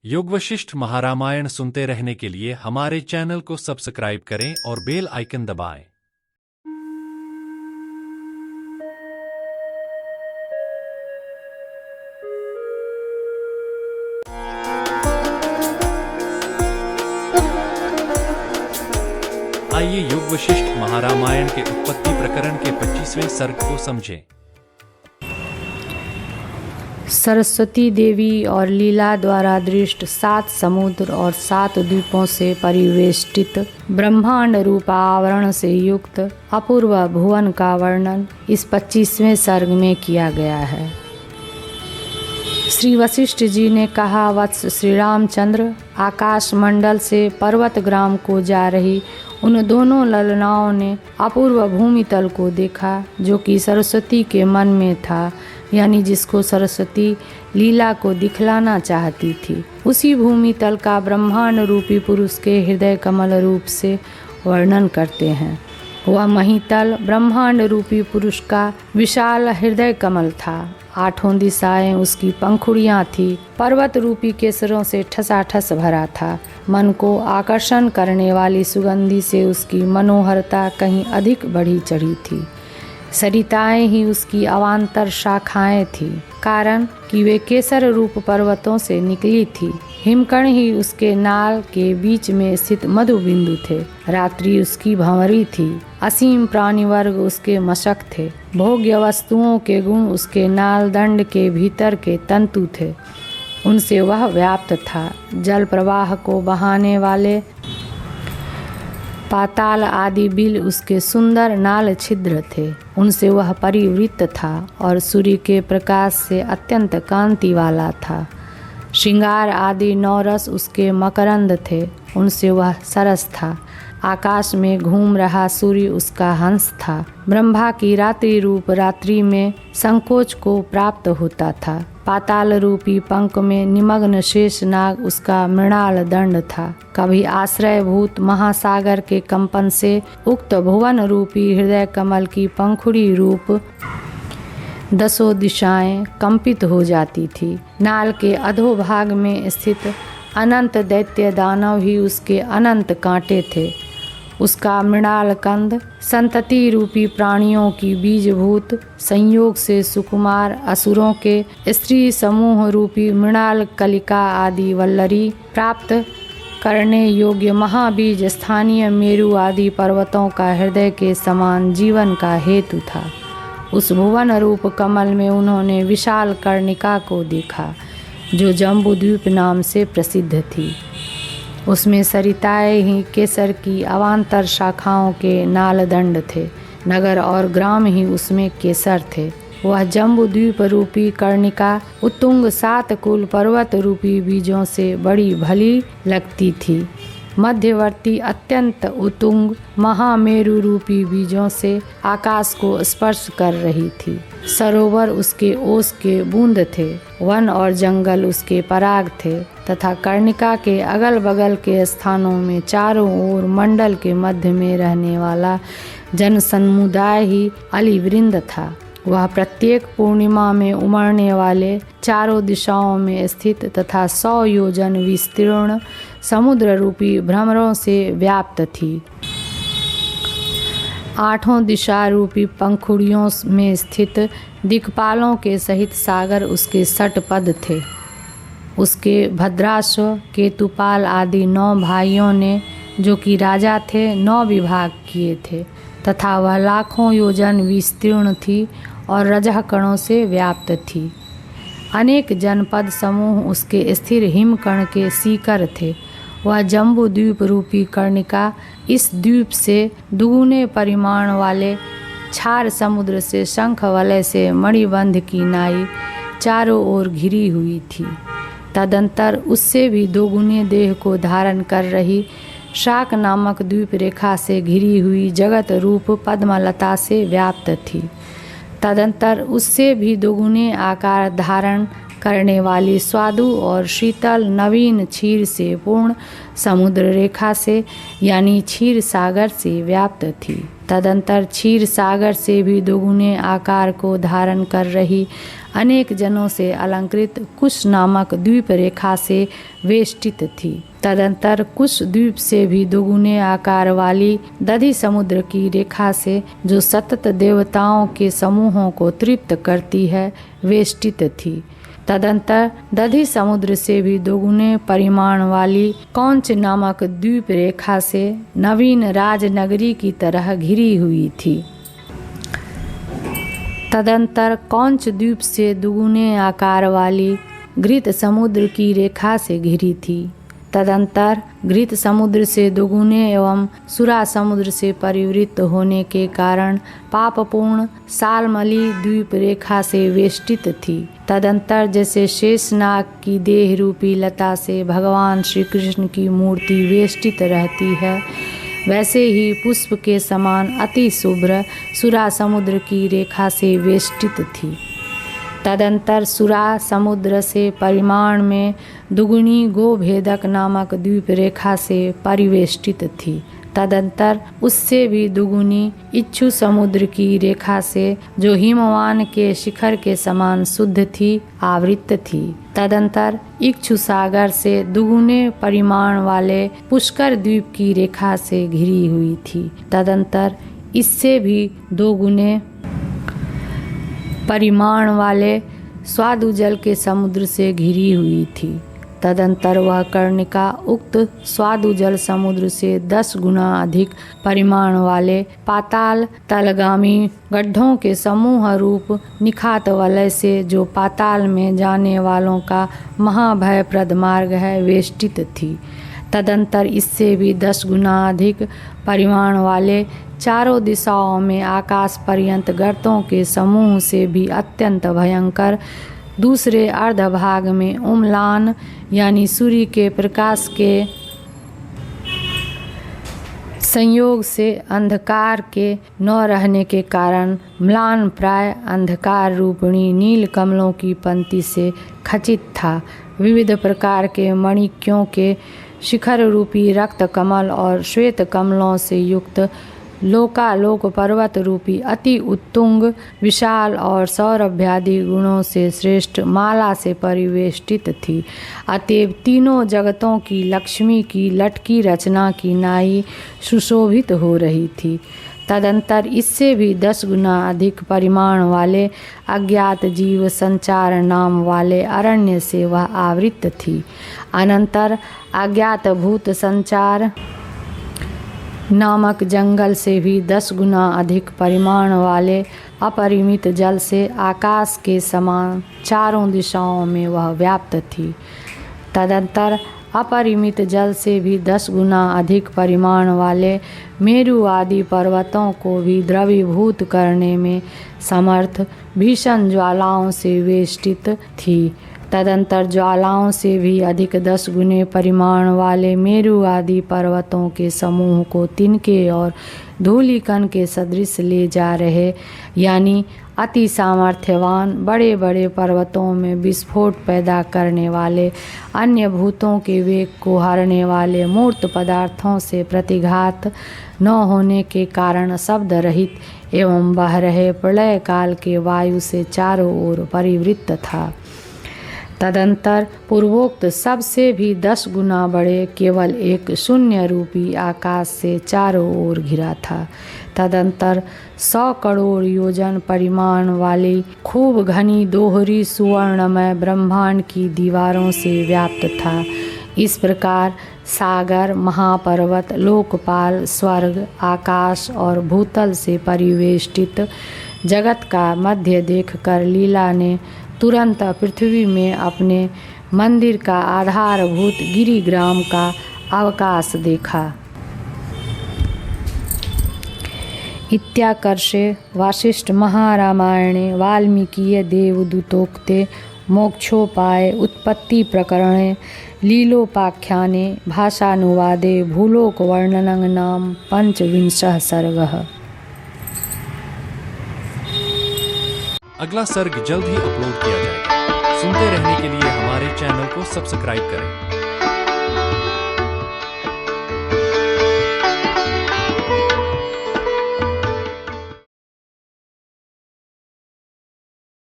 योग वशिष्ठ महारामायण सुनते रहने के लिए हमारे चैनल को सब्सक्राइब करें और बेल आइकन दबाएं। आइए योग वशिष्ठ महारामायण के उत्पत्ति प्रकरण के 25वें सर्ग को समझें। सरस्वती देवी और लीला द्वारा दृष्ट 7 समुद्र और 7 द्वीपों से परिवेष्टित ब्रह्मांड रूप आवरण से युक्त अपूर्व भुवन का वर्णन इस 25वें सर्ग में किया गया है। श्री वशिष्ठ जी ने कहा, वत्स श्री रामचंद्र, आकाश मंडल से पर्वत ग्राम को जा रही उन दोनों ललनाओं ने अपूर्व भूमि तल को देखा जो कि सरस्वती के मन में था, यानी जिसको सरस्वती लीला को दिखलाना चाहती थी। उसी भूमि तल का ब्रह्मांड रूपी पुरुष के हृदय कमल रूप से वर्णन करते हैं। वह महितल ब्रह्मांड रूपी पुरुष का विशाल हृदय कमल था। 8 दिशाएं उसकी पंखुड़ियां थी। पर्वत रूपी केसरों से ठसाठस भरा था। मन को आकर्षण करने वाली सुगंधि से उसकी मनोहरता कहीं अधिक बढ़ी चढ़ी थी। सरिताएं ही उसकी अवान्तर शाखाएं थी, कारण कि वे केसर रूप पर्वतों से निकली थी। हिमकण ही उसके नाल के बीच में स्थित मधु बिंदु थे। रात्रि उसकी भंवरी थी। असीम प्राणी वर्ग उसके मशक थे। भोग्य वस्तुओं के गुण उसके नाल दंड के भीतर के तंतु थे। उनसे वह व्याप्त था। जल प्रवाह को बहाने वाले पाताल आदि बिल उसके सुंदर नाल छिद्र थे। उनसे वह परिवृत्त था और सूर्य के प्रकाश से अत्यंत कांति वाला था। श्रृंगार आदि 9 रस उसके मकरंद थे। उनसे वह सरस था। आकाश में घूम रहा सूर्य उसका हंस था। ब्रह्मा की रात्रि रूप रात्रि में संकोच को प्राप्त होता था। पाताल रूपी पंख में निमग्न शेष नाग उसका मृणाल दंड था। कभी आश्रयभूत महासागर के कंपन से उक्त भुवन रूपी हृदय कमल की पंखुड़ी रूप 10 दिशाएं कंपित हो जाती थी। नाल के अधोभाग में स्थित अनंत दैत्य दानव ही उसके अनंत कांटे थे। उसका मृणाल कंद संतति रूपी प्राणियों की बीजभूत संयोग से सुकुमार असुरों के स्त्री समूह रूपी मृणाल कलिका आदि वल्लरी प्राप्त करने योग्य महाबीज स्थानीय मेरु आदि पर्वतों का हृदय के समान जीवन का हेतु था। उस भुवन रूप कमल में उन्होंने विशाल कर्णिका को देखा जो जम्बूद्वीप नाम से प्रसिद्ध थी। उसमें सरिताएं ही केसर की अवान्तर शाखाओं के नालदंड थे। नगर और ग्राम ही उसमें केसर थे। वह जम्बूद्वीप रूपी कर्णिका उत्तुंग 7 कुल पर्वत रूपी बीजों से बड़ी भली लगती थी। मध्यवर्ती अत्यंत उत्तुंग महामेरु रूपी बीजों से आकाश को स्पर्श कर रही थी। सरोवर उसके ओस के बूंद थे। वन और जंगल उसके पराग थे तथा कर्णिका के अगल बगल के स्थानों में चारों ओर मंडल के मध्य में रहने वाला जन समुदाय ही अलिवृंद था। वह प्रत्येक पूर्णिमा में उमड़ने वाले चारों दिशाओं में स्थित तथा 100 योजन विस्तीर्ण समुद्र रूपी भ्रमरों से व्याप्त थी। 8 दिशा रूपी पंखुड़ियों में स्थित दिक्पालों के सहित सागर उसके सटपद थे। उसके भद्राश्व केतुपाल आदि 9 भाइयों ने, जो कि राजा थे, 9 विभाग किए थे तथा वह लाखों योजन विस्तीर्ण थी और रजकणों से व्याप्त थी। अनेक जनपद समूह उसके स्थिर हिमकण के सीकर थे। वह जम्बू द्वीप रूपी कर्णिका इस द्वीप से दुगुने परिमाण वाले क्षार समुद्र से शंख वलय से मणिबंध की नाई चारों ओर घिरी हुई थी। तदंतर उससे भी 2 गुने देह को धारण कर रही शाक नामक द्वीप रेखा से घिरी हुई जगत रूप पद्मलता से व्याप्त थी। तदंतर उससे भी 2 गुने आकार धारण करने वाली स्वादु और शीतल नवीन क्षीर से पूर्ण समुद्र रेखा से, यानी क्षीर सागर से व्याप्त थी। तदंतर क्षीर सागर से भी दोगुने आकार को धारण कर रही अनेक जनों से अलंकृत कुश नामक द्वीप रेखा से वेष्टित थी। तदंतर कुश द्वीप से भी दोगुने आकार वाली दधि समुद्र की रेखा से, जो सतत देवताओं के समूहों को तृप्त करती है, वेष्टित थी। तदंतर दधि समुद्र से भी दोगुने परिमाण वाली कौंच नामक द्वीप रेखा से नवीन राजनगरी की तरह घिरी हुई थी। तदंतर कौंच द्वीप से दुगुने आकार वाली घृत समुद्र की रेखा से घिरी थी। तदंतर घृत समुद्र से दुगुने एवं सुरा समुद्र से परिवृत्त होने के कारण पापपूर्ण सालमली द्वीप रेखा से वेष्टित थी। तदंतर जैसे शेषनाग की देह रूपी लता से भगवान श्री कृष्ण की मूर्ति वेष्टित रहती है, वैसे ही पुष्प के समान अति शुभ्र सुरा समुद्र की रेखा से वेष्टित थी। तदंतर सुरा समुद्र से परिमाण में दुगुनी गोभेदक नामक द्वीप रेखा से परिवेष्टित थी। तदंतर उससे भी दुगुनी इच्छु समुद्र की रेखा से, जो हिमवान के शिखर के समान शुद्ध थी, आवृत थी। तदंतर इच्छु सागर से दुगुने परिमाण वाले पुष्कर द्वीप की रेखा से घिरी हुई थी। तदंतर इससे भी दोगुने परिमाण वाले स्वादु जल के समुद्र से घिरी हुई थी। तदंतर वह कर्णिका उक्त स्वादु जल समुद्र से 10 गुना अधिक परिमाण वाले पाताल तलगामी गड्ढों के समूह रूप निखात वलय से, जो पाताल में जाने वालों का महाभयप्रद मार्ग है, वेष्टित थी। तदंतर इससे भी 10 गुना अधिक परिमाण वाले चारों दिशाओं में आकाश पर्यंत गर्तों के समूह से भी अत्यंत भयंकर दूसरे अर्धभाग में उम्लान यानी सूर्य के प्रकाश के संयोग से अंधकार के न रहने के कारण म्लान प्राय अंधकार रूपिणी नील कमलों की पंक्ति से खचित था। विविध प्रकार के मणिक्यों के शिखर रूपी रक्त कमल और श्वेत कमलों से युक्त लोकालोक पर्वत रूपी अति उत्तुंग विशाल और सौरभ्यादि गुणों से श्रेष्ठ माला से परिवेष्टित थी। अतएव तीनों जगतों की लक्ष्मी की लटकी रचना की नाई सुशोभित हो रही थी। तदंतर इससे भी 10 गुना अधिक परिमाण वाले अज्ञात जीव संचार नाम वाले अरण्य से वह आवृत थी। अनंतर अज्ञात भूत संचार नामक जंगल से भी 10 गुना अधिक परिमाण वाले अपरिमित जल से आकाश के समान चारों दिशाओं में वह व्याप्त थी। तदंतर अपरिमित जल से भी 10 गुना अधिक परिमाण वाले मेरु आदि पर्वतों को भी द्रवीभूत करने में समर्थ भीषण ज्वालाओं से वेष्टित थी। तदंतर ज्वालाओं से भी अधिक 10 गुने परिमाण वाले मेरु आदि पर्वतों के समूह को तिनके और धूलिकण के सदृश ले जा रहे, यानी अति सामर्थ्यवान बड़े बड़े पर्वतों में विस्फोट पैदा करने वाले, अन्य भूतों के वेग को हरने वाले, मूर्त पदार्थों से प्रतिघात न होने के कारण शब्द रहित एवं बह रहे प्रलय काल के वायु से चारों ओर परिवृत्त था। तदंतर पूर्वोक्त सबसे भी 10 गुना बड़े केवल एक शून्य रूपी आकाश से चारों ओर घिरा था। तदंतर 100 करोड़ योजन परिमाण वाली खूब घनी दोहरी सुवर्णमय ब्रह्मांड की दीवारों से व्याप्त था। इस प्रकार सागर, महापर्वत, लोकपाल, स्वर्ग, आकाश और भूतल से परिवेष्टित जगत का मध्य देखकर लीला ने तुरंत पृथ्वी में अपने मंदिर का आधारभूत गिरिग्राम का अवकाश देखा। इत्याकर्षे वासिष्ठ महारामायणे वाल्मीकीय देवदूतोक्ते मोक्षोपाय उत्पत्ति प्रकरणे लीलोपाख्याने भाषानुवादे भूलोकवर्णनं नाम 25 सर्गः। अगला सर्ग जल्द ही अपलोड किया जाएगा। सुनते रहने के लिए हमारे चैनल को सब्सक्राइब करें।